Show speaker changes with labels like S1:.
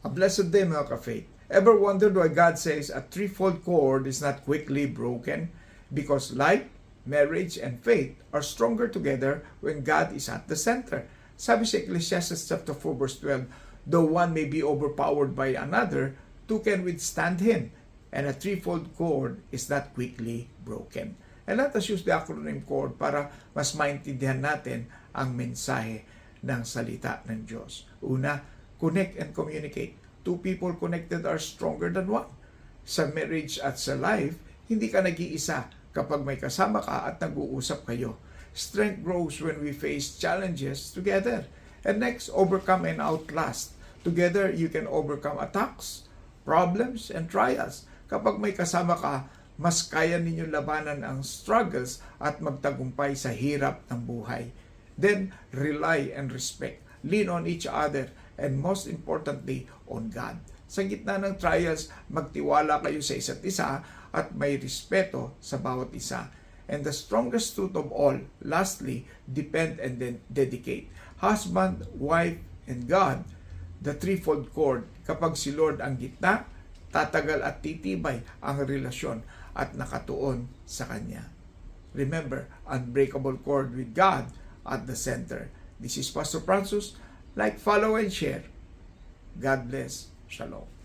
S1: A blessed day, mga ka-faith. Ever wondered why God says a threefold cord is not quickly broken? Because life, marriage, and faith are stronger together when God is at the center. Sabi sa Ecclesiastes chapter 4 verse 12, though one may be overpowered by another, two can withstand him, and a threefold cord is not quickly broken. And let us use the acronym cord para mas maintindihan natin ang mensahe ng salita ng Diyos. Una, connect and communicate. Two people connected are stronger than one. Sa marriage at sa life, hindi ka nag-iisa kapag may kasama ka at nag-uusap kayo. Strength grows when we face challenges together. And next, overcome and outlast. Together, you can overcome attacks, problems, and trials. Kapag may kasama ka, mas kaya ninyo labanan ang struggles at magtagumpay sa hirap ng buhay. Then, rely and respect. Lean on each other, and most importantly, on God. Sa gitna ng trials, magtiwala kayo sa isa't isa at may respeto sa bawat isa. And the strongest truth of all, lastly, depend and then dedicate. Husband, wife, and God, the threefold cord. Kapag si Lord ang gitna, tatagal at titibay ang relasyon at nakatuon sa Kanya. Remember, unbreakable cord with God at the center. This is Pastor Francis. Like, follow, and share. God bless. Shalom.